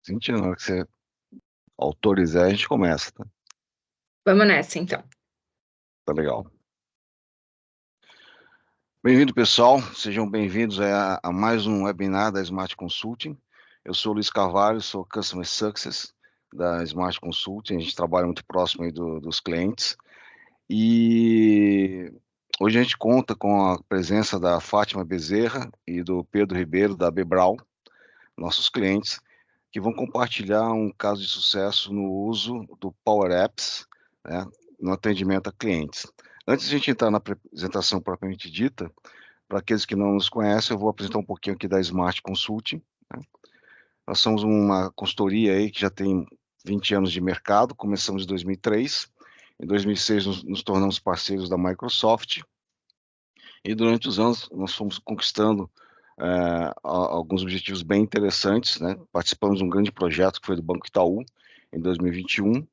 Cintia, na hora que você autorizar, a gente começa, tá? Vamos nessa, então. Tá legal. Bem-vindo, pessoal. Sejam bem-vindos a mais um webinar da Smart Consulting. Eu sou o Luiz Carvalho, sou Customer Success da Smart Consulting. A gente trabalha muito próximo aí dos clientes. E hoje a gente conta com a presença da Fátima Bezerra e do Pedro Ribeiro, da Bebral, nossos clientes, que vão compartilhar um caso de sucesso no uso do Power Apps, né, no atendimento a clientes. Antes de a gente entrar na apresentação propriamente dita, para aqueles que não nos conhecem, eu vou apresentar um pouquinho aqui da Smart Consulting, né? Nós somos uma consultoria aí que já tem 20 anos de mercado, começamos em 2003, em 2006 nos tornamos parceiros da Microsoft, e durante os anos nós fomos conquistando alguns objetivos bem interessantes, né? Participamos de um grande projeto que foi do Banco Itaú, em 2021.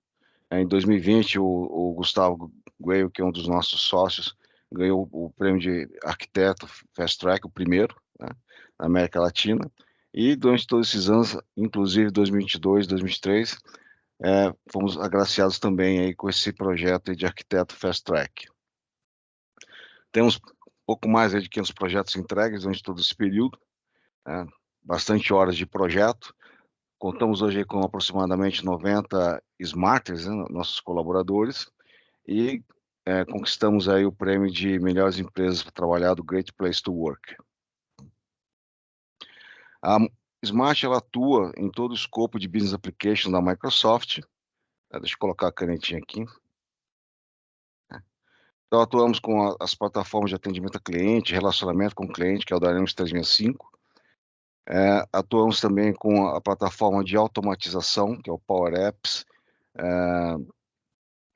Em 2020, o Gustavo Gueio, que é um dos nossos sócios, ganhou o prêmio de arquiteto Fast Track, o primeiro, né, na América Latina. E durante todos esses anos, inclusive 2022, 2023, fomos agraciados também aí com esse projeto de arquiteto Fast Track. Temos pouco mais de 500 projetos entregues durante todo esse período, né, bastante horas de projeto. Contamos hoje com aproximadamente 90 Smarters, né, nossos colaboradores, e conquistamos aí o prêmio de melhores empresas para trabalhar do Great Place to Work. A Smart, ela atua em todo o escopo de Business Application da Microsoft. Deixa eu colocar a canetinha aqui. Então, atuamos com as plataformas de atendimento a cliente, relacionamento com o cliente, que é o Dynamics 365. Atuamos também com a plataforma de automatização, que é o Power Apps,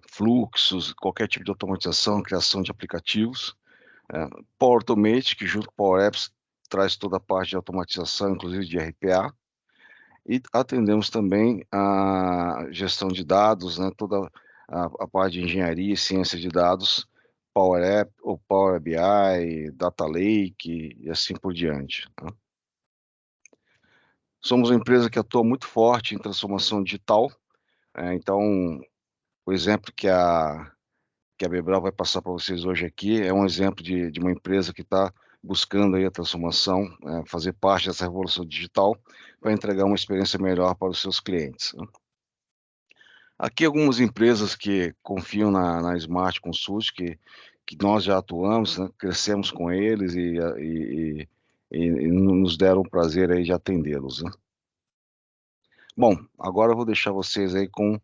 fluxos, qualquer tipo de automatização, criação de aplicativos. Power Automate, que junto com o Power Apps traz toda a parte de automatização, inclusive de RPA. E atendemos também a gestão de dados, né, toda a parte de engenharia e ciência de dados, Power App, ou Power BI, Data Lake e assim por diante, né? Somos uma empresa que atua muito forte em transformação digital, então o exemplo que a Bebral vai passar para vocês hoje aqui é um exemplo de uma empresa que está buscando aí a transformação, fazer parte dessa revolução digital para entregar uma experiência melhor para os seus clientes, né? Aqui algumas empresas que confiam na Smart Consult, que nós já atuamos, né, crescemos com eles e nos deram o prazer aí de atendê-los, né? Bom, agora eu vou deixar vocês aí com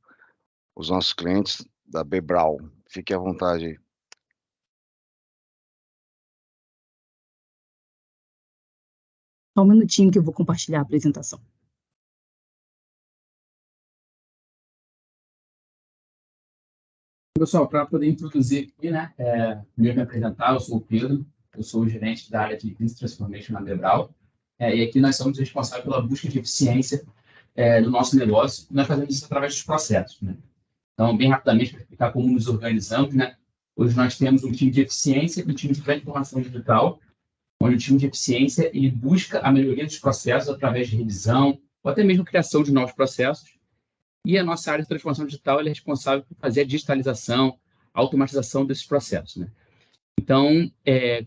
os nossos clientes da Bebral. Fique à vontade aí. Só um minutinho que eu vou compartilhar a apresentação. Pessoal, para poder introduzir aqui, né, primeiro me apresentar, eu sou o Pedro, eu sou o gerente da área de Business Transformation na Bebral, e aqui nós somos responsáveis pela busca de eficiência do nosso negócio, e nós fazemos isso através dos processos, né? Então, bem rapidamente, para explicar como nos organizamos, né, hoje nós temos um time de eficiência e um time de transformação digital, onde o time de eficiência ele busca a melhoria dos processos através de revisão, ou até mesmo criação de novos processos. E a nossa área de transformação digital é responsável por fazer a digitalização, a automatização desses processos, né? Então,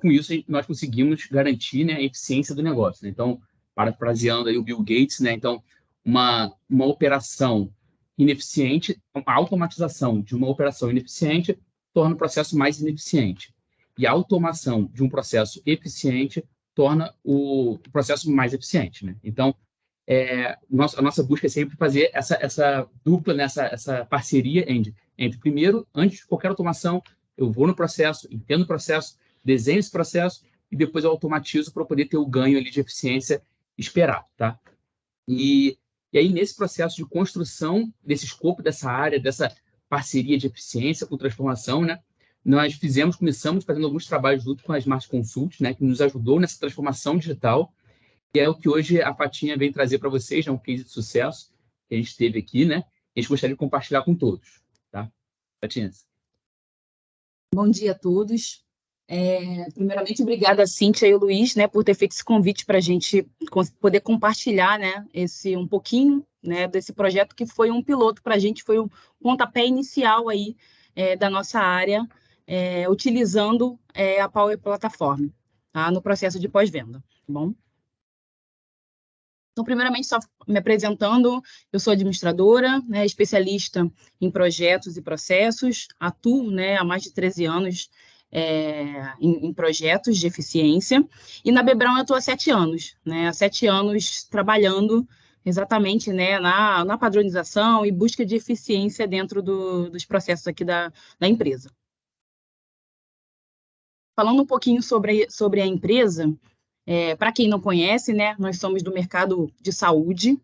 com isso, nós conseguimos garantir, né, a eficiência do negócio, né? Então, parafraseando aí o Bill Gates, né? Então, uma operação ineficiente, a automatização de uma operação ineficiente torna o processo mais ineficiente. E a automação de um processo eficiente torna o processo mais eficiente, né? Então, a nossa busca é sempre fazer essa dupla, né, essa parceria entre, primeiro, antes de qualquer automação, eu vou no processo, entendo o processo, desenho esse processo e depois eu automatizo para poder ter o ganho ali de eficiência esperado, tá? E aí, nesse processo de construção desse escopo, dessa área, dessa parceria de eficiência com transformação, né, nós começamos fazendo alguns trabalhos junto com a Smart Consult, né, que nos ajudou nessa transformação digital. E é o que hoje a Fatinha vem trazer para vocês, é um case de sucesso que a gente teve aqui, né? A gente gostaria de compartilhar com todos, tá? Fatinha. Bom dia a todos. Primeiramente, obrigada a Cíntia e o Luiz, né, por ter feito esse convite para a gente poder compartilhar, né, um pouquinho né, desse projeto que foi um piloto para a gente, foi um pontapé inicial aí da nossa área, utilizando a Power Platform, tá, no processo de pós-venda, tá bom? Então, primeiramente, só me apresentando, eu sou administradora, né, especialista em projetos e processos, atuo, né, há mais de 13 anos em projetos de eficiência, e na Bebral eu estou há 7 anos, né, há 7 anos trabalhando exatamente, né, na padronização e busca de eficiência dentro dos processos aqui da empresa. Falando um pouquinho sobre a empresa, para quem não conhece, né, nós somos do mercado de saúde,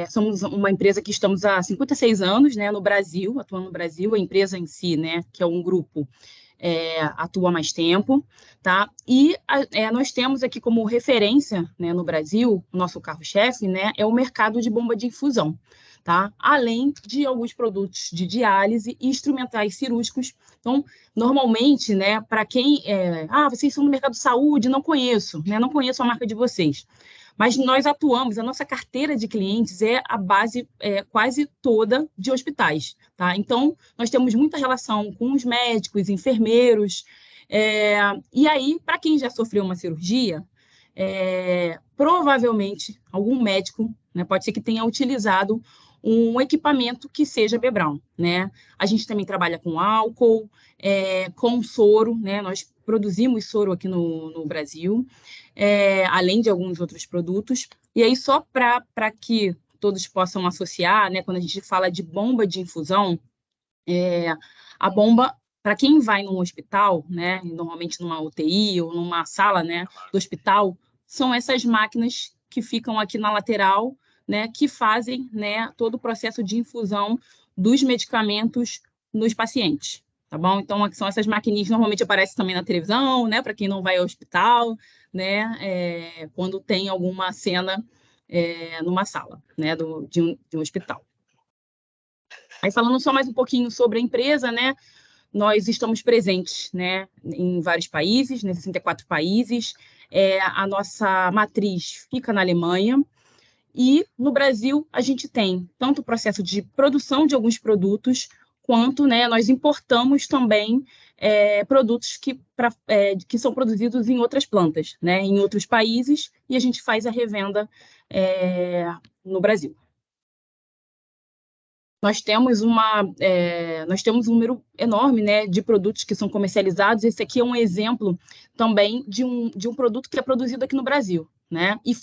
somos uma empresa que estamos há 56 anos, né, no Brasil, atuando no Brasil, a empresa em si, né, que é um grupo, atua há mais tempo, tá? E nós temos aqui como referência, né, no Brasil, o nosso carro-chefe, né, é o mercado de bomba de infusão, tá? Além de alguns produtos de diálise e instrumentais cirúrgicos. Então, normalmente, né, para quem vocês são do mercado de saúde, não conheço, né, não conheço a marca de vocês. Mas nós atuamos, a nossa carteira de clientes é a base quase toda de hospitais, tá? Então, nós temos muita relação com os médicos, enfermeiros, e aí, para quem já sofreu uma cirurgia, provavelmente algum médico, né, pode ser que tenha utilizado um equipamento que seja Bebral, né? A gente também trabalha com álcool, com soro, né? Nós produzimos soro aqui no Brasil, além de alguns outros produtos. E aí, só para que todos possam associar, né? Quando a gente fala de bomba de infusão, a bomba, para quem vai num hospital, né? Normalmente numa UTI ou numa sala, né, do hospital, são essas máquinas que ficam aqui na lateral, né, que fazem, né, todo o processo de infusão dos medicamentos nos pacientes, tá bom? Então, são essas maquininhas, normalmente aparecem também na televisão, né, para quem não vai ao hospital, né, quando tem alguma cena numa sala, né, de um hospital. Aí, falando só mais um pouquinho sobre a empresa, né, nós estamos presentes, né, em vários países, né, 64 países, a nossa matriz fica na Alemanha, e no Brasil a gente tem tanto o processo de produção de alguns produtos, quanto, né, nós importamos também produtos que são produzidos em outras plantas, né, em outros países, e a gente faz a revenda no Brasil. Nós temos um número enorme, né, de produtos que são comercializados. Esse aqui é um exemplo também de um produto que é produzido aqui no Brasil, né? E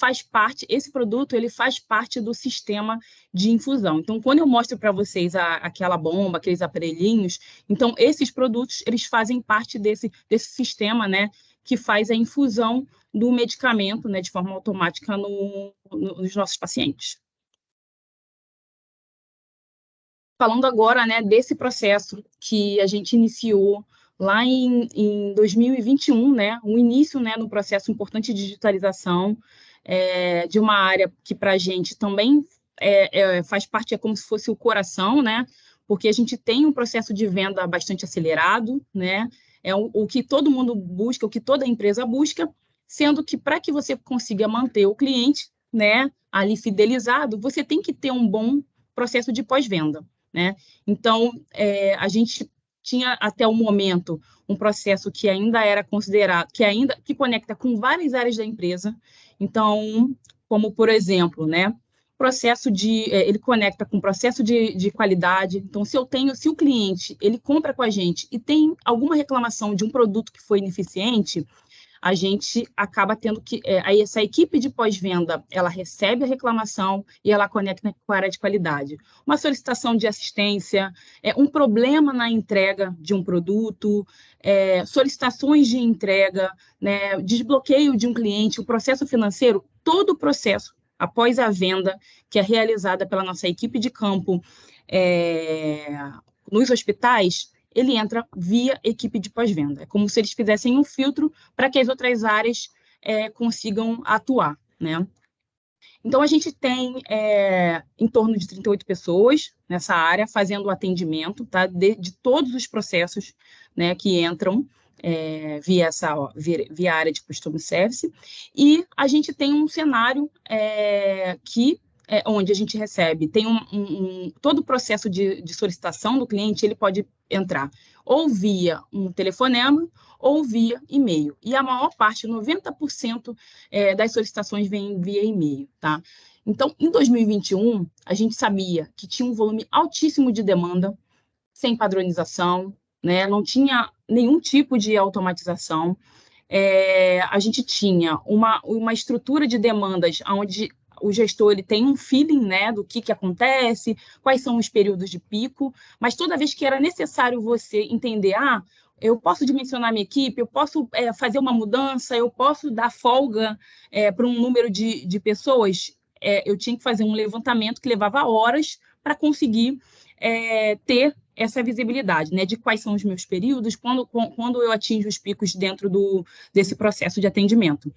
esse produto ele faz parte do sistema de infusão. Então, quando eu mostro para vocês aquela bomba, aqueles aparelhinhos, então esses produtos eles fazem parte desse sistema, né, que faz a infusão do medicamento, né, de forma automática nos nossos pacientes. Falando agora, né, desse processo que a gente iniciou lá em 2021, né, um início, né, no processo importante de digitalização de uma área que para a gente também faz parte, é como se fosse o coração, né, porque a gente tem um processo de venda bastante acelerado, né, o que todo mundo busca, o que toda empresa busca, sendo que para que você consiga manter o cliente, né, ali fidelizado, você tem que ter um bom processo de pós-venda, né? Então, a gente tinha até o momento um processo que ainda era considerado, que conecta com várias áreas da empresa. Então, como por exemplo, né, ele conecta com o processo de qualidade. Então, se o cliente ele compra com a gente e tem alguma reclamação de um produto que foi ineficiente, a gente acaba tendo que... aí essa equipe de pós-venda, ela recebe a reclamação e ela conecta com a área de qualidade. Uma solicitação de assistência, um problema na entrega de um produto, solicitações de entrega, né, desbloqueio de um cliente, o processo financeiro, todo o processo após a venda, que é realizada pela nossa equipe de campo nos hospitais, ele entra via equipe de pós-venda. É como se eles fizessem um filtro para que as outras áreas consigam atuar, né? Então, a gente tem em torno de 38 pessoas nessa área fazendo o atendimento, tá? de todos os processos, né, que entram via a área de Customer Service, e a gente tem um cenário que onde a gente recebe, tem todo o processo de solicitação do cliente, ele pode entrar ou via um telefonema ou via e-mail. E a maior parte, 90% das solicitações vem via e-mail, tá? Então, em 2021, a gente sabia que tinha um volume altíssimo de demanda, sem padronização, né? Não tinha nenhum tipo de automatização. A gente tinha uma estrutura de demandas onde o gestor ele tem um feeling, né, do que acontece, quais são os períodos de pico, mas toda vez que era necessário você entender, eu posso dimensionar minha equipe, eu posso fazer uma mudança, eu posso dar folga para um número de pessoas, eu tinha que fazer um levantamento que levava horas para conseguir ter essa visibilidade, né, de quais são os meus períodos, quando eu atingo os picos dentro desse processo de atendimento.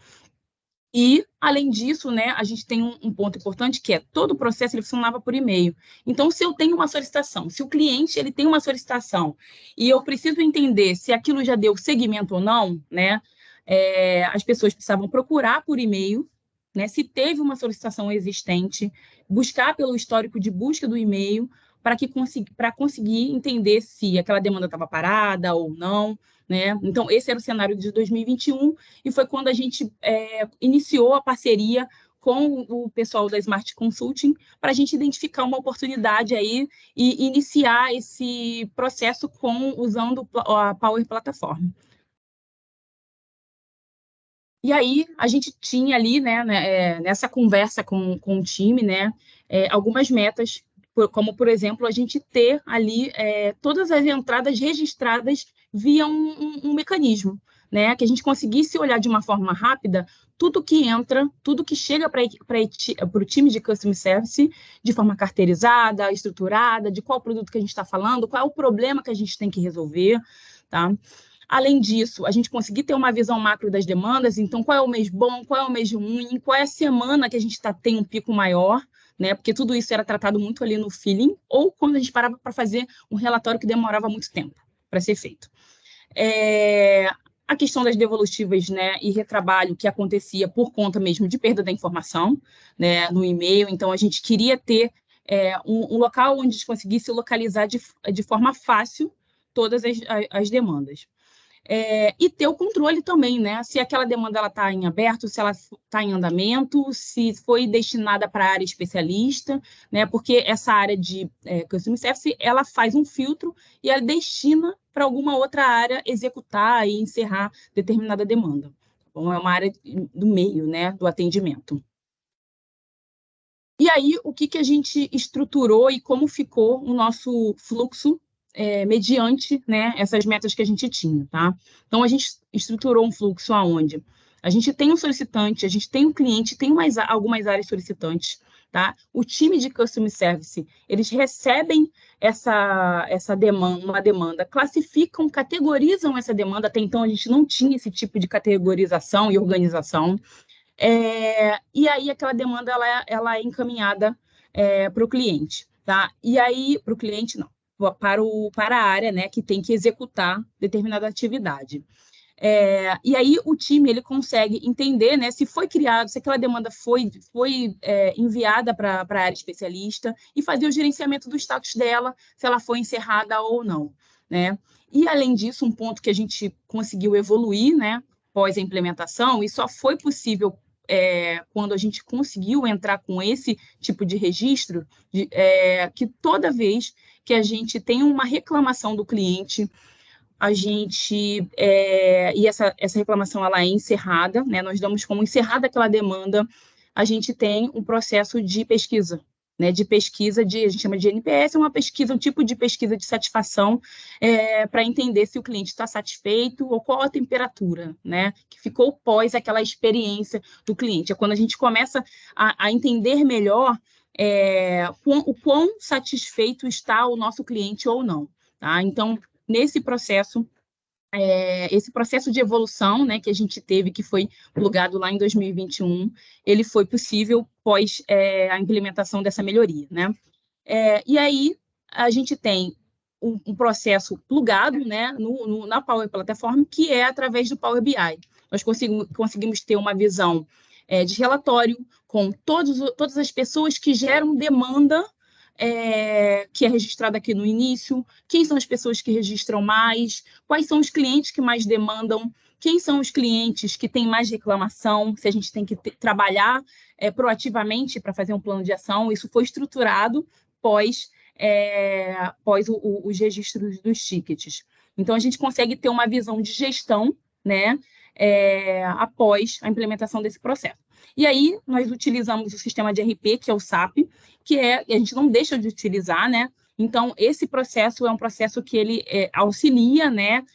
E, além disso, né, a gente tem um ponto importante, que é todo o processo ele funcionava por e-mail. Então, se eu tenho uma solicitação, se o cliente ele tem uma solicitação e eu preciso entender se aquilo já deu seguimento ou não, né, as pessoas precisavam procurar por e-mail, né, se teve uma solicitação existente, buscar pelo histórico de busca do e-mail, para conseguir entender se aquela demanda estava parada ou não, né? Então, esse era o cenário de 2021, e foi quando a gente iniciou a parceria com o pessoal da Smart Consulting para a gente identificar uma oportunidade aí e iniciar esse processo usando a Power Platform. E aí, a gente tinha ali, né, nessa conversa com o time, né, algumas metas, como, por exemplo, a gente ter ali todas as entradas registradas via um mecanismo, né, que a gente conseguisse olhar de uma forma rápida tudo que entra, tudo que chega para o time de Customer Service, de forma carteirizada, estruturada, de qual produto que a gente está falando, qual é o problema que a gente tem que resolver, tá? Além disso, a gente conseguir ter uma visão macro das demandas, então qual é o mês bom, qual é o mês ruim, qual é a semana que a gente tem um pico maior, né? Porque tudo isso era tratado muito ali no feeling, ou quando a gente parava para fazer um relatório que demorava muito tempo para ser feito. A questão das devolutivas, né, e retrabalho que acontecia por conta mesmo de perda da informação, né, no e-mail, então a gente queria ter um local onde a gente conseguisse localizar de forma fácil todas as demandas. E ter o controle também, né? Se aquela demanda está em aberto, se ela está em andamento, se foi destinada para a área especialista, né? Porque essa área de Customer Service, ela faz um filtro e ela destina para alguma outra área executar e encerrar determinada demanda. Então, é uma área do meio, né? Do atendimento. E aí, o que a gente estruturou e como ficou o nosso fluxo mediante, né, essas metas que a gente tinha, tá? Então, a gente estruturou um fluxo onde a gente tem um solicitante, a gente tem um cliente, tem algumas áreas solicitantes, tá? O time de Customer Service, eles recebem essa demanda, uma demanda, classificam, categorizam essa demanda, até então a gente não tinha esse tipo de categorização e organização, e aí aquela demanda ela é encaminhada para o cliente, tá? E aí, para o cliente, não, para a área, né, que tem que executar determinada atividade. E aí o time ele consegue entender, né, se foi criado, se aquela demanda foi enviada para a área especialista e fazer o gerenciamento do status dela, se ela foi encerrada ou não, né? E, além disso, um ponto que a gente conseguiu evoluir, né, pós a implementação, e só foi possível quando a gente conseguiu entrar com esse tipo de registro, que toda vez que a gente tem uma reclamação do cliente, a gente, e essa reclamação ela é encerrada, né? Nós damos como encerrada aquela demanda, a gente tem um processo de pesquisa, né? A gente chama de NPS, uma pesquisa, um tipo de pesquisa de satisfação para entender se o cliente está satisfeito ou qual a temperatura, né? Que ficou pós aquela experiência do cliente. É quando a gente começa a entender melhor o quão satisfeito está o nosso cliente ou não, tá? Então, nesse processo, esse processo de evolução, né, que a gente teve, que foi plugado lá em 2021, ele foi possível pós a implementação dessa melhoria, né? E aí, a gente tem um processo plugado, né, na Power Platform, que é através do Power BI. Nós conseguimos ter uma visão de relatório com todas as pessoas que geram demanda que é registrada aqui no início, quem são as pessoas que registram mais, quais são os clientes que mais demandam, quem são os clientes que têm mais reclamação, se a gente tem que trabalhar proativamente para fazer um plano de ação. Isso foi estruturado pós os registros dos tickets. Então, a gente consegue ter uma visão de gestão, né, após a implementação desse processo. E aí, nós utilizamos o sistema de RP, que é o SAP, que a gente não deixa de utilizar, né? Então, esse processo é um processo que ele auxilia, né,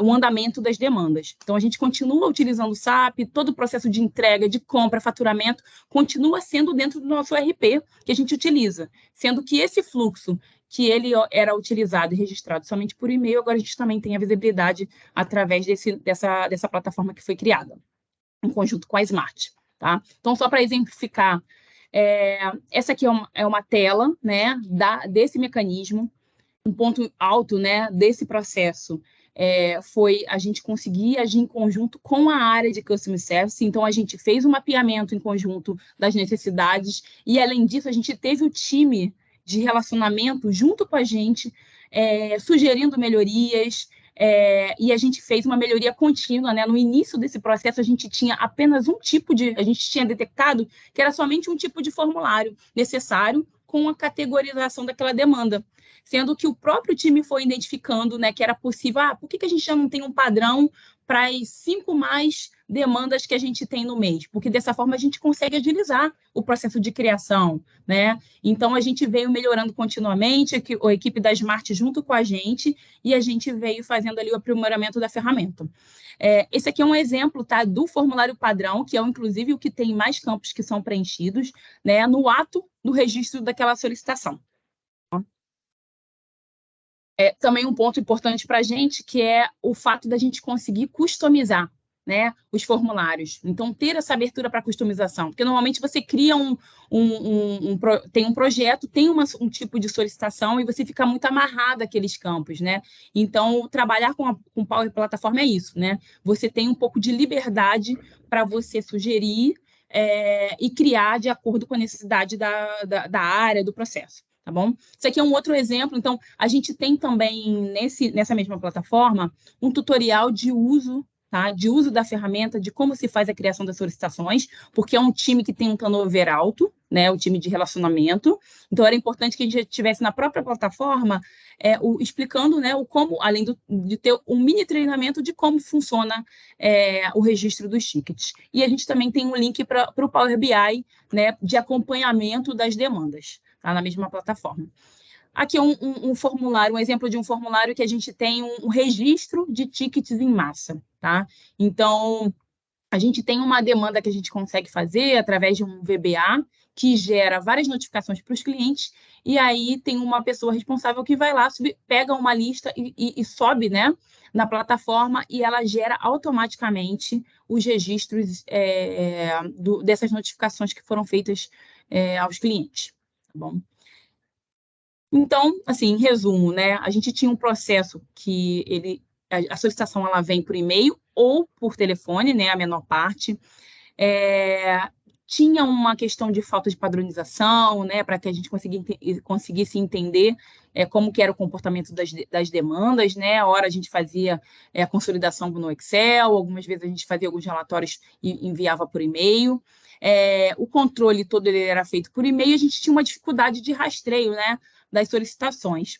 o andamento das demandas. Então, a gente continua utilizando o SAP, todo o processo de entrega, de compra, faturamento, continua sendo dentro do nosso RP que a gente utiliza, sendo que esse fluxo que ele era utilizado e registrado somente por e-mail, agora a gente também tem a visibilidade através dessa plataforma que foi criada, em conjunto com a Smart. Tá? Então, só para exemplificar, essa aqui é uma tela, né, desse mecanismo. Um ponto alto, né, desse processo foi a gente conseguir agir em conjunto com a área de Customer Service. Então, a gente fez um mapeamento em conjunto das necessidades e, além disso, a gente teve o time de relacionamento junto com a gente, sugerindo melhorias, e a gente fez uma melhoria contínua, né? No início desse processo, a gente tinha apenas a gente tinha detectado que era somente um tipo de formulário necessário com a categorização daquela demanda, sendo que o próprio time foi identificando, né, que era possível, por que a gente já não tem um padrão para as 5 mais demandas que a gente tem no mês? Porque dessa forma a gente consegue agilizar o processo de criação, né? Então, a gente veio melhorando continuamente, a equipe da Smart junto com a gente, e a gente veio fazendo ali o aprimoramento da ferramenta. Esse aqui é um exemplo, tá, do formulário padrão, que é, inclusive, o que tem mais campos que são preenchidos, né, no ato do registro daquela solicitação. Também um ponto importante para a gente, que é o fato da gente conseguir customizar, né, os formulários. Então, ter essa abertura para customização, porque normalmente você cria tem um projeto, tem um tipo de solicitação e você fica muito amarrado àqueles campos, né? Então, trabalhar com Power Platform é isso, né? Você tem um pouco de liberdade para você sugerir e criar de acordo com a necessidade da área, do processo. Tá bom? Isso aqui é um outro exemplo. Então, a gente tem também, nessa mesma plataforma, um tutorial de uso, tá? De uso da ferramenta, de como se faz a criação das solicitações, porque é um time que tem um turnover alto, né? O time de relacionamento. Então, era importante que a gente tivesse na própria plataforma explicando, né, como, além de ter um mini treinamento de como funciona o registro dos tickets. E a gente também tem um link para o Power BI, né, de acompanhamento das demandas. Tá, na mesma plataforma. Aqui é um formulário, um exemplo de um formulário que a gente tem um registro de tickets em massa, tá? Então, a gente tem uma demanda que a gente consegue fazer através de um VBA, que gera várias notificações para os clientes, e aí tem uma pessoa responsável que vai lá, pega uma lista e sobe, né, na plataforma, e ela gera automaticamente os registros dessas notificações que foram feitas aos clientes. Tá bom? Então, assim, em resumo, né, a gente tinha um processo que a solicitação ela vem por e-mail ou por telefone, né, a menor parte. Tinha uma questão de falta de padronização, né, para que a gente conseguisse entender como que era o comportamento das demandas, né? A hora a gente fazia a consolidação no Excel, algumas vezes a gente fazia alguns relatórios e enviava por e-mail. O controle todo ele era feito por e-mail, a gente tinha uma dificuldade de rastreio, né, das solicitações.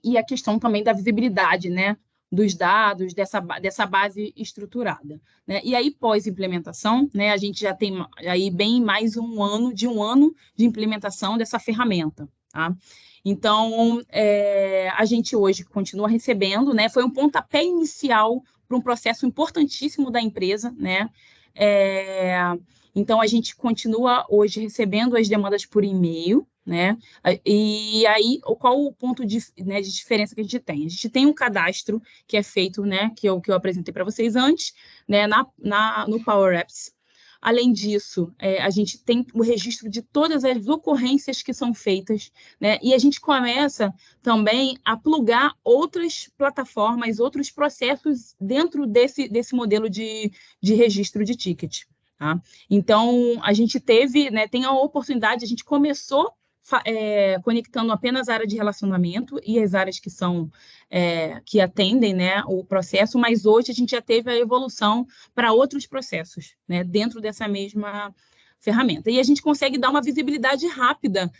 E a questão também da visibilidade, né, dos dados, dessa base estruturada. Né? E aí, pós-implementação, né, a gente já tem aí bem mais um ano de implementação dessa ferramenta. Tá? Então, a gente hoje continua recebendo, né, foi um pontapé inicial para um processo importantíssimo da empresa, né? Então, a gente continua hoje recebendo as demandas por e-mail, né? E aí, qual o ponto de diferença que a gente tem? A gente tem um cadastro que é feito, né, que eu apresentei para vocês antes, né, no Power Apps. Além disso, a gente tem o registro de todas as ocorrências que são feitas, né? E a gente começa também a plugar outras plataformas, outros processos dentro desse modelo de registro de ticket. tá? Então, a gente teve, né, tem a oportunidade, a gente começou conectando apenas a área de relacionamento e as áreas que são, que atendem, né, o processo, mas hoje a gente já teve a evolução para outros processos, né, dentro dessa mesma ferramenta. E a gente consegue dar uma visibilidade rápida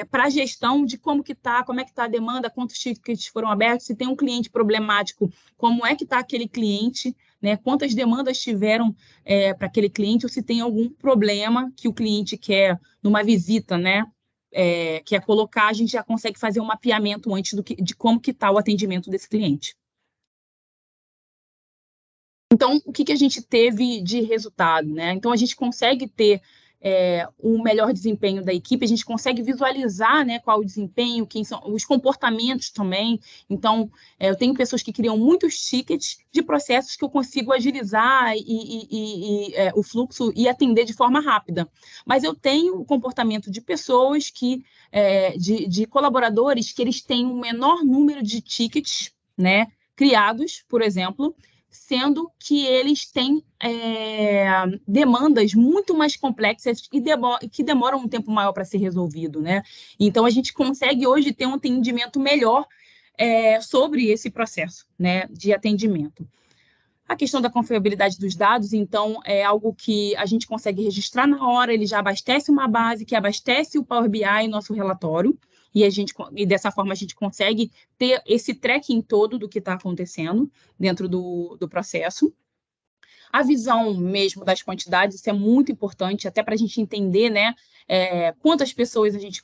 para a gestão de como é que está a demanda, quantos tickets foram abertos, se tem um cliente problemático, como é que está aquele cliente, né, quantas demandas tiveram para aquele cliente, ou se tem algum problema que o cliente quer numa visita, né, quer colocar, a gente já consegue fazer um mapeamento antes de como que está o atendimento desse cliente. Então, o que a gente teve de resultado, né? Então, a gente consegue ter um melhor desempenho da equipe, a gente consegue visualizar, né, qual o desempenho, quem são os comportamentos também. Então, eu tenho pessoas que criam muitos tickets de processos que eu consigo agilizar o fluxo e atender de forma rápida. Mas eu tenho o comportamento de pessoas de colaboradores que eles têm um menor número de tickets, né, criados, por exemplo, sendo que eles têm demandas muito mais complexas e que demoram um tempo maior para ser resolvido, né? Então, a gente consegue hoje ter um atendimento melhor sobre esse processo, né, de atendimento. A questão da confiabilidade dos dados, então, é algo que a gente consegue registrar na hora, ele já abastece uma base que abastece o Power BI, nosso relatório, e dessa forma a gente consegue ter esse tracking todo do que está acontecendo dentro do processo. A visão mesmo das quantidades, isso é muito importante, até para a gente entender, né, quantas pessoas a gente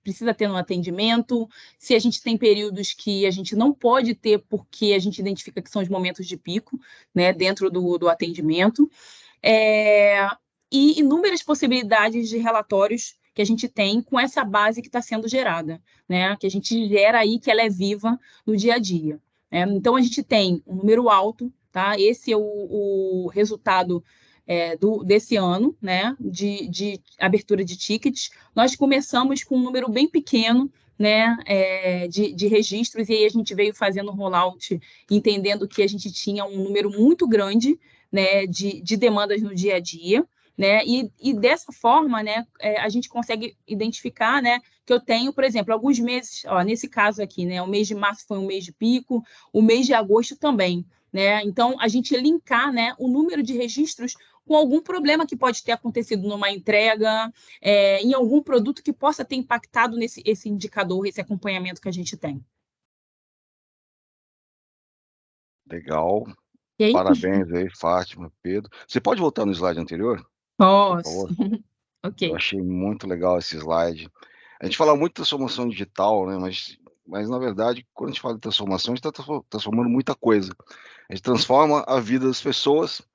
precisa ter no atendimento, se a gente tem períodos que a gente não pode ter porque a gente identifica que são os momentos de pico, né, dentro do atendimento. E inúmeras possibilidades de relatórios que a gente tem com essa base que está sendo gerada, né? Que a gente gera aí, que ela é viva no dia a dia. Então, a gente tem um número alto, tá? Esse é o resultado desse ano, né? De abertura de tickets. Nós começamos com um número bem pequeno, né, de registros, e aí a gente veio fazendo rollout, entendendo que a gente tinha um número muito grande, né, de demandas no dia a dia, né, e dessa forma, né, a gente consegue identificar, né, que eu tenho, por exemplo, alguns meses, nesse caso aqui, né, o mês de março foi um mês de pico, o mês de agosto também, né, então a gente linkar, né, o número de registros com algum problema que pode ter acontecido numa entrega, em algum produto que possa ter impactado esse indicador, esse acompanhamento que a gente tem. Legal. E aí? Parabéns aí, Fátima, Pedro. Você pode voltar no slide anterior? Posso. Ok. Eu achei muito legal esse slide. A gente fala muito de transformação digital, né? Mas na verdade, quando a gente fala de transformação, a gente está transformando muita coisa. A gente transforma a vida das pessoas.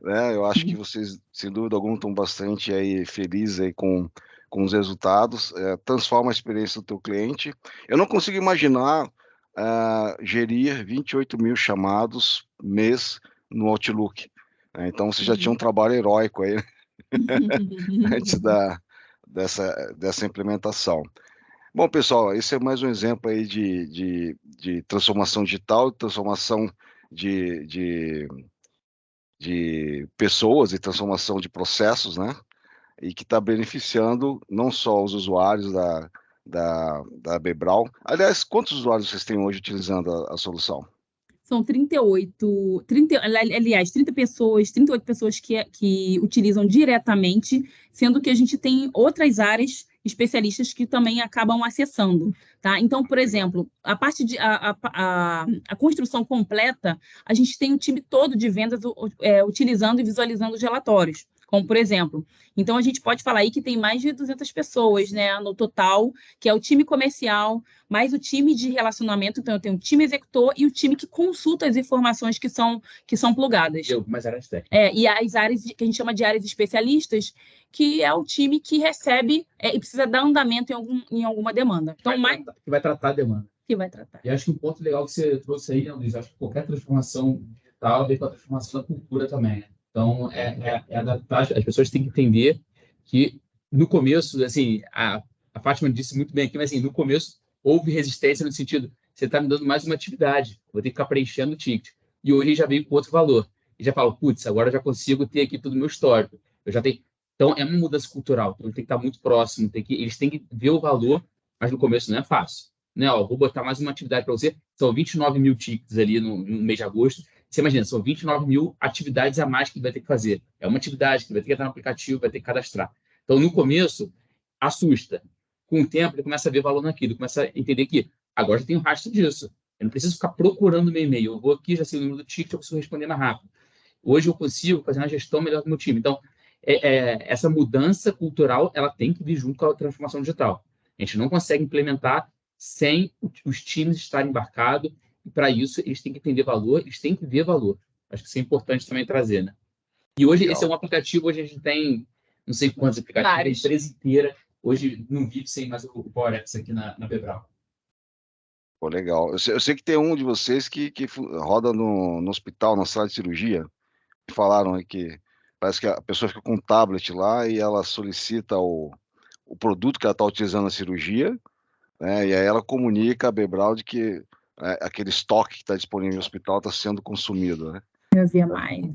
Né? Eu acho que vocês, sem dúvida alguma, estão bastante aí felizes aí com os resultados. Transforma a experiência do teu cliente. Eu não consigo imaginar gerir 28 mil chamados mês no Outlook. Então, você já tinha um trabalho heróico aí antes dessa implementação. Bom, pessoal, esse é mais um exemplo aí de transformação digital, transformação de pessoas e transformação de processos, né? E que está beneficiando não só os usuários da Bebral. Aliás, quantos usuários vocês têm hoje utilizando a solução? São 38 pessoas, 38 pessoas que utilizam diretamente, sendo que a gente tem outras áreas especialistas que também acabam acessando, tá? Então, por exemplo, a parte a construção completa, a gente tem um time todo de vendas utilizando e visualizando os relatórios, como por exemplo. Então, a gente pode falar aí que tem mais de 200 pessoas, né, no total, que é o time comercial, mais o time de relacionamento. Então, eu tenho o time executor e o time que consulta as informações que são plugadas. E algumas áreas técnicas. E as áreas que a gente chama de áreas especialistas, que é o time que recebe e precisa dar andamento em alguma demanda. Então, que vai tratar a demanda. Que vai tratar. E acho que um ponto legal que você trouxe aí, né, Luiz? Acho que qualquer transformação digital vem com a transformação da cultura também, né? Então, adaptar, as pessoas têm que entender que, no começo, assim, a Fátima disse muito bem aqui, mas assim, no começo houve resistência no sentido, você está me dando mais uma atividade, vou ter que ficar preenchendo o ticket. E hoje já veio com outro valor. e já falo, putz, agora eu já consigo ter aqui todo o meu histórico. Eu já tenho... Então, é uma mudança cultural. Então, tem que estar muito próximo, eles têm que ver o valor, mas no começo não é fácil. Né? Ó, vou botar mais uma atividade para você, são 29 mil tickets ali no mês de agosto. Você imagina, são 29 mil atividades a mais que vai ter que fazer. É uma atividade que vai ter que entrar no aplicativo, vai ter que cadastrar. Então, no começo, assusta. Com o tempo, ele começa a ver valor naquilo, começa a entender que agora já tem um rastro disso. Eu não preciso ficar procurando meu e-mail. Eu vou aqui, já sei o número do ticket, eu consigo responder mais rápido. Hoje eu consigo fazer uma gestão melhor do meu time. Então, essa mudança cultural, ela tem que vir junto com a transformação digital. A gente não consegue implementar sem os times estarem embarcados, e para isso eles têm que entender valor, eles têm que ver valor. Acho que isso é importante também trazer, né? E hoje esse é um aplicativo, hoje a gente tem não sei quantos aplicativos, a empresa inteira hoje não vive sem mais o Power Apps aqui na Bebral. Pô, legal. Eu sei que tem um de vocês que roda no hospital, na sala de cirurgia. Falaram aí que parece que a pessoa fica com um tablet lá e ela solicita o produto que ela está utilizando na cirurgia, né? E aí ela comunica a Bebral de que aquele estoque que está disponível no hospital está sendo consumido, né? Eu via mais.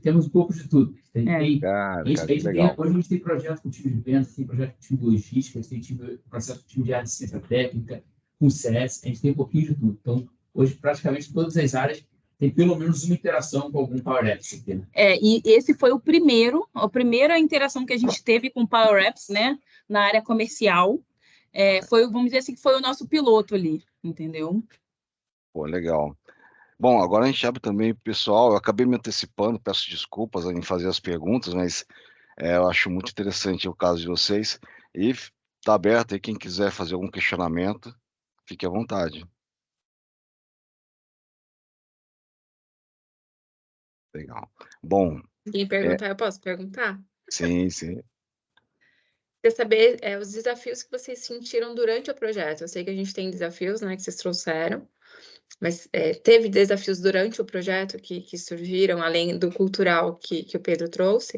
Temos um pouco de tudo. Cara, que legal. Hoje a gente tem projeto com time de vendas, tem projeto com time de logística, tem processo com time de assistência técnica, com CS, a gente tem um pouquinho de tudo. Então, hoje, praticamente todas as áreas tem pelo menos uma interação com algum Power Apps aqui, né? E esse foi a primeira interação que a gente teve com Power Apps, né, na área comercial. Vamos dizer assim, que foi o nosso piloto ali, entendeu? Pô, legal. Bom, agora a gente abre também, pessoal, eu acabei me antecipando, peço desculpas em fazer as perguntas, mas eu acho muito interessante o caso de vocês, e está aberto aí, quem quiser fazer algum questionamento, fique à vontade. Legal. Bom... Quem perguntar, eu posso perguntar? Sim, sim. Quer saber os desafios que vocês sentiram durante o projeto. Eu sei que a gente tem desafios, né, que vocês trouxeram, mas teve desafios durante o projeto que surgiram, além do cultural que o Pedro trouxe?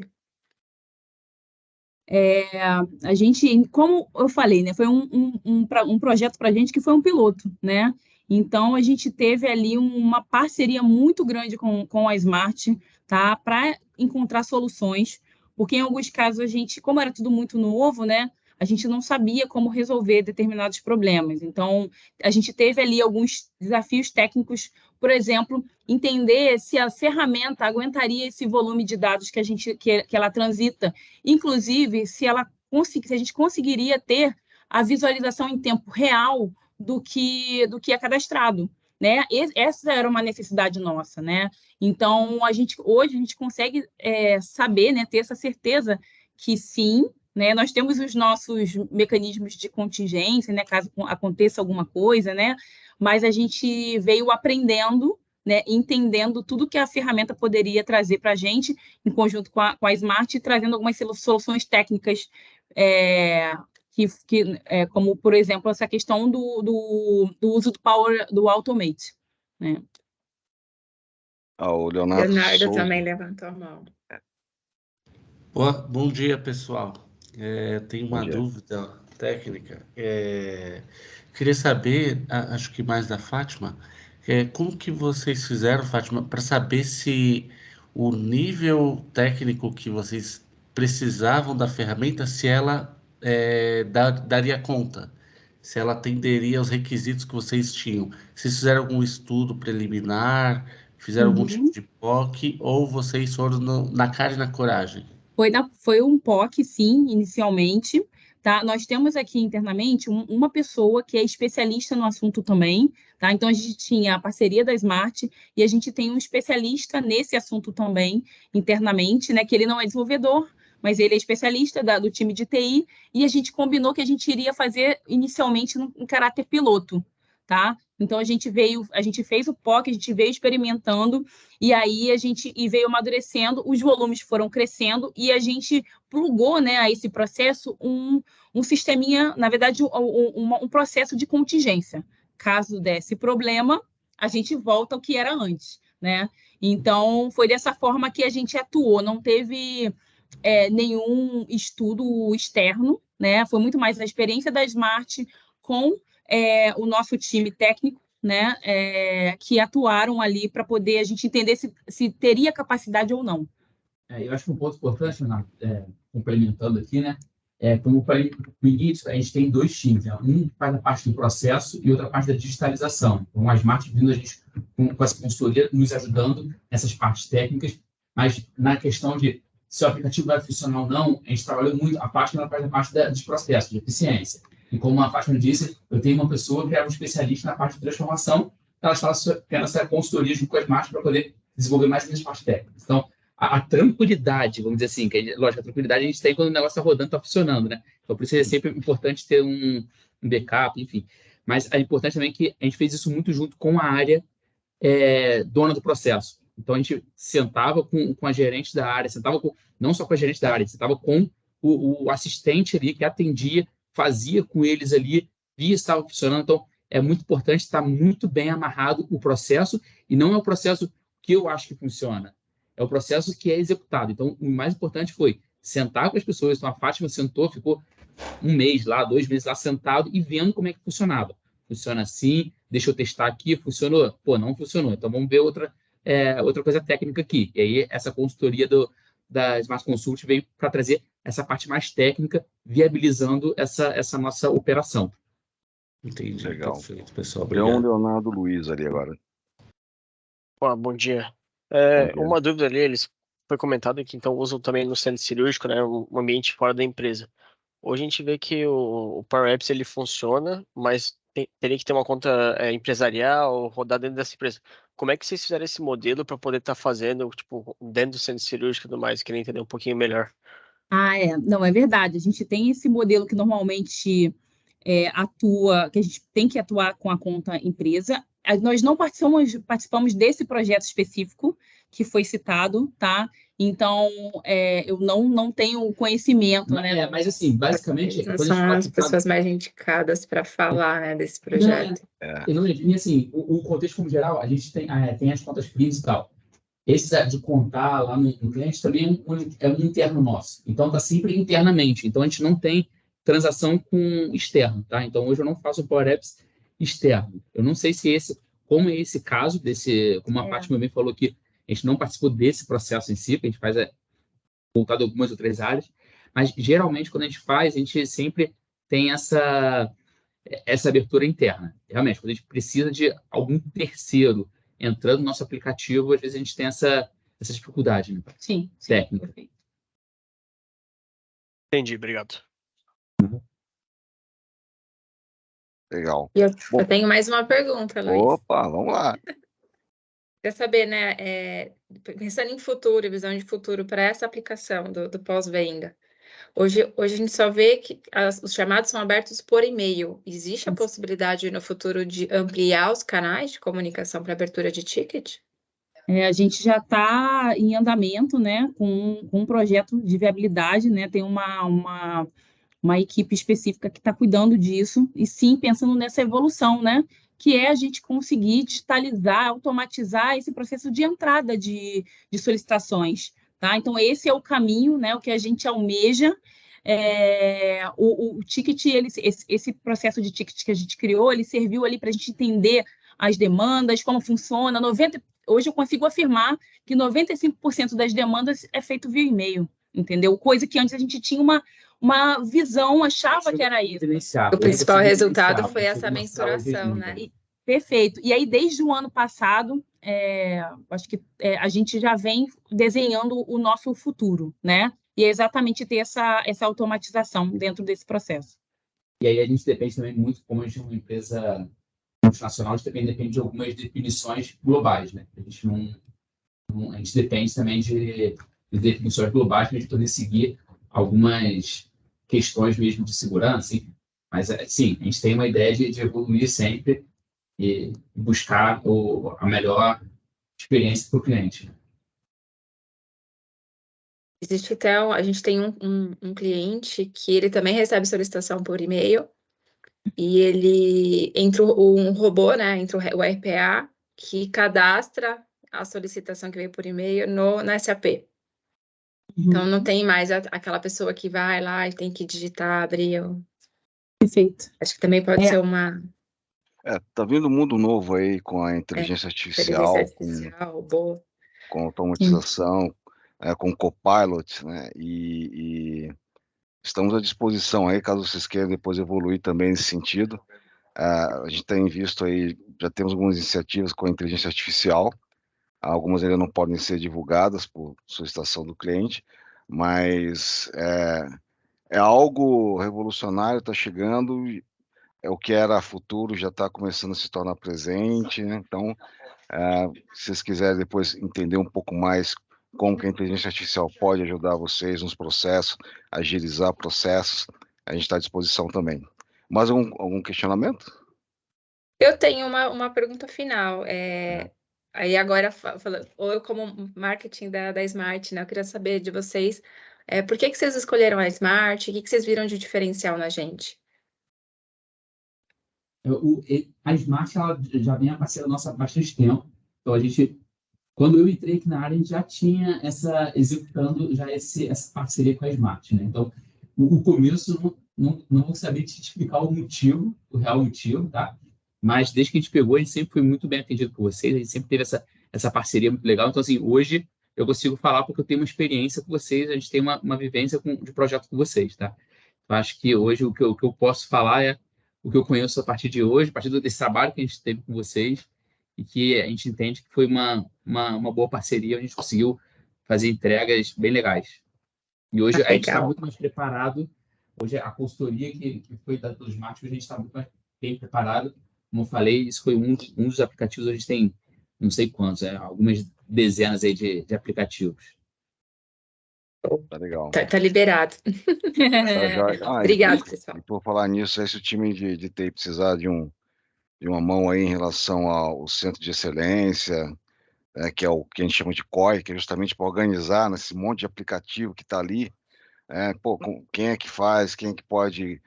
A gente, como eu falei, né, foi um projeto para a gente que foi um piloto, né? Então, a gente teve ali uma parceria muito grande com a Smart, tá? Para encontrar soluções, porque em alguns casos a gente, como era tudo muito novo, né? A gente não sabia como resolver determinados problemas. Então, a gente teve ali alguns desafios técnicos, por exemplo, entender se a ferramenta aguentaria esse volume de dados que ela transita, inclusive se a gente conseguiria ter a visualização em tempo real do que é cadastrado, né? Essa era uma necessidade nossa, né? Então, hoje a gente consegue saber, né, ter essa certeza que sim, né, nós temos os nossos mecanismos de contingência, né, caso aconteça alguma coisa, né? Mas a gente veio aprendendo, né, entendendo tudo que a ferramenta poderia trazer para a gente, em conjunto com a Smart, trazendo algumas soluções técnicas, como, por exemplo, essa questão do uso do Power, do Automate, né? O Leonardo Souza também levantou a mão. Bom dia, pessoal. Tenho uma dúvida técnica. Queria saber, acho que mais da Fátima, como que vocês fizeram, Fátima, para saber se o nível técnico que vocês precisavam da ferramenta, se ela daria conta, se ela atenderia aos requisitos que vocês tinham. Vocês fizeram algum estudo preliminar, fizeram algum tipo de POC, ou vocês foram na cara e na coragem? Foi um POC, sim, inicialmente, tá? Nós temos aqui internamente uma pessoa que é especialista no assunto também, tá? Então, a gente tinha a parceria da Smart e a gente tem um especialista nesse assunto também, internamente, né? Que ele não é desenvolvedor, mas ele é especialista do time de TI, e a gente combinou que a gente iria fazer inicialmente em caráter piloto, tá? Então, a gente fez o POC, a gente veio experimentando, e aí veio amadurecendo, os volumes foram crescendo, e a gente plugou, né, a esse processo um sisteminha, na verdade, um processo de contingência. Caso desse problema, a gente volta ao que era antes, né? Então, foi dessa forma que a gente atuou, não teve nenhum estudo externo, né? Foi muito mais a experiência da Smart com o nosso time técnico, né, que atuaram ali para poder a gente entender se teria capacidade ou não. Eu acho que um ponto importante, Renato, complementando aqui, né? Como eu falei no início, a gente tem 2 times, né? Um faz a parte do processo e outra parte da digitalização. Então, a Smart vindo a gente com essa consultoria nos ajudando nessas partes técnicas, mas na questão de se o aplicativo vai funcionar ou não, a gente trabalhou muito, a Fátima faz a parte dos processos, de eficiência. E como a Fátima disse, eu tenho uma pessoa que é um especialista na parte de transformação, ela está tendo essa consultoria junto com a Smart para poder desenvolver mais essas partes técnicas. Então, a tranquilidade, vamos dizer assim, que lógico, a tranquilidade a gente tem quando o negócio está rodando, está funcionando, né? Então, por isso é sempre importante ter um backup, enfim. Mas é importante também que a gente fez isso muito junto com a área dona do processo. Então, a gente sentava com a gerente da área, não só com a gerente da área, sentava com o assistente ali que atendia, fazia com eles ali, via se estava funcionando. Então, é muito importante estar muito bem amarrado o processo, e não é o processo que eu acho que funciona, é o processo que é executado. Então, o mais importante foi sentar com as pessoas. Então, a Fátima sentou, ficou 1 mês lá, 2 meses lá sentado e vendo como é que funcionava. Funciona assim, deixa eu testar aqui, funcionou? Pô, não funcionou. Então, vamos ver outra coisa técnica aqui. E aí, essa consultoria da Smart Consult veio para trazer essa parte mais técnica, viabilizando essa nossa operação. Entendi. Legal. Perfeito, pessoal. Tem um Obrigado. Leonardo Luiz ali agora. Bom dia. Bom dia. Uma dúvida ali, foi comentado que então usam também no centro cirúrgico, né, um ambiente fora da empresa. Hoje a gente vê que o Power Apps ele funciona, mas teria que ter uma conta empresarial rodar dentro dessa empresa. Como é que vocês fizeram esse modelo para poder estar fazendo, tipo, dentro do centro cirúrgico e tudo mais? Queria entender um pouquinho melhor. Não, é verdade. A gente tem esse modelo que normalmente atua, que a gente tem que atuar com a conta empresa. Nós não participamos desse projeto específico que foi citado, tá? Então, eu não tenho conhecimento, né? Mas, assim, basicamente... Não são as pessoas mais indicadas para falar, né, desse projeto. E assim, o contexto como geral, a gente tem as contas frias e tal. Esse de contar lá no cliente também é um interno nosso. Então, está sempre internamente. Então, a gente não tem transação com externo, tá? Então, hoje eu não faço Power Apps externo. Eu não sei como é esse caso, como a Fátima bem falou aqui, a gente não participou desse processo em si, que a gente faz voltado a algumas outras áreas, mas geralmente quando a gente sempre tem essa abertura interna. Realmente, quando a gente precisa de algum terceiro entrando no nosso aplicativo, às vezes a gente tem essa dificuldade, né? Sim, técnica. Perfeito. Entendi, obrigado. Legal. E eu Bom. tenho mais uma pergunta, Luiz. Opa, vamos lá. Quer saber, né, pensando em futuro, visão de futuro para essa aplicação do pós-venda. Hoje a gente só vê que os chamados são abertos por e-mail. Existe a possibilidade no futuro de ampliar os canais de comunicação para abertura de ticket? A gente já está em andamento, né, com um projeto de viabilidade, né? Tem uma equipe específica que está cuidando disso, e sim, pensando nessa evolução, né? Que é a gente conseguir digitalizar, automatizar esse processo de entrada de solicitações, tá? Então, esse é o caminho, né? O que a gente almeja. O ticket, esse processo de ticket que a gente criou, ele serviu ali para a gente entender as demandas, como funciona. Hoje eu consigo afirmar que 95% das demandas é feito via e-mail, entendeu? Coisa que antes a gente tinha uma visão, achava que era isso. O principal resultado foi essa mensuração, né? Perfeito. E aí, desde o ano passado, acho que a gente já vem desenhando o nosso futuro, né? E é exatamente ter essa automatização dentro desse processo. E aí a gente depende também muito, como a gente é uma empresa multinacional, a gente também depende de algumas definições globais, né? A gente depende também de definições globais para a gente poder seguir algumas questões mesmo de segurança, enfim. Mas, sim, a gente tem uma ideia de evoluir sempre e buscar a melhor experiência para o cliente. Existe até, a gente tem um cliente que ele também recebe solicitação por e-mail, e ele entra um robô, né? Entra o RPA, que cadastra a solicitação que veio por e-mail na SAP. Então, não tem mais aquela pessoa que vai lá e tem que digitar, abrir. Perfeito. Acho que também pode ser uma... Tá vindo um mundo novo aí com a inteligência artificial, boa. com automatização, com Copilot, né? E estamos à disposição aí, caso vocês queiram depois evoluir também nesse sentido. A gente tem visto aí, já temos algumas iniciativas com a inteligência artificial, algumas ainda não podem ser divulgadas por solicitação do cliente, mas é algo revolucionário, está chegando, é o que era futuro, já está começando a se tornar presente, né? Então, se vocês quiserem depois entender um pouco mais como que a inteligência artificial pode ajudar vocês nos processos, agilizar processos, a gente está à disposição também. Mais algum questionamento? Eu tenho uma pergunta final. Aí agora, ou eu como marketing da Smart, né? Eu queria saber de vocês, por que vocês escolheram a Smart? O que vocês viram de diferencial na gente? A Smart ela já vem a parceira nossa há bastante tempo. Então, quando eu entrei aqui na área, a gente já tinha executando já essa parceria com a Smart, né? Então, o começo, não vou saber te explicar o real motivo, tá? Mas desde que a gente pegou, a gente sempre foi muito bem atendido por vocês, a gente sempre teve essa parceria muito legal. Então, assim, hoje eu consigo falar porque eu tenho uma experiência com vocês, a gente tem uma vivência de projeto com vocês, tá? Eu acho que hoje o que eu posso falar é o que eu conheço a partir de hoje, a partir desse trabalho que a gente teve com vocês, e que a gente entende que foi uma boa parceria, a gente conseguiu fazer entregas bem legais. E hoje a gente está muito mais preparado, hoje a consultoria que foi dada pelos Smart, a gente está muito mais bem preparado. Como eu falei, isso foi um dos aplicativos, a gente tem não sei quantos, algumas dezenas aí de aplicativos. Tá legal. Tá liberado. Obrigado, pessoal. E por falar nisso, se o time de TI precisar de uma mão aí em relação ao centro de excelência, que é o que a gente chama de COI, que é justamente para organizar nesse monte de aplicativo que está ali, quem é que faz, quem é que pode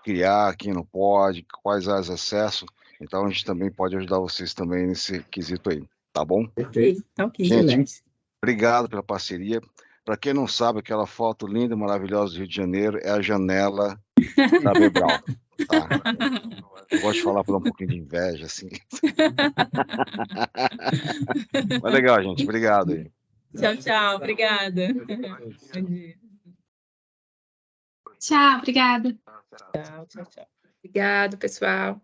criar, quem não pode, quais áreas de acesso. Então, a gente também pode ajudar vocês também nesse quesito aí, tá bom? Perfeito, tá ok. Gente, Excelente. Obrigado pela parceria. Para quem não sabe, aquela foto linda e maravilhosa do Rio de Janeiro é a janela da Bebral, tá? Eu gosto de falar para dar um pouquinho de inveja, assim. Mas legal, gente. Obrigado aí. Tchau. Obrigada. Bom dia. Tchau, obrigada. Tchau. Obrigado, pessoal.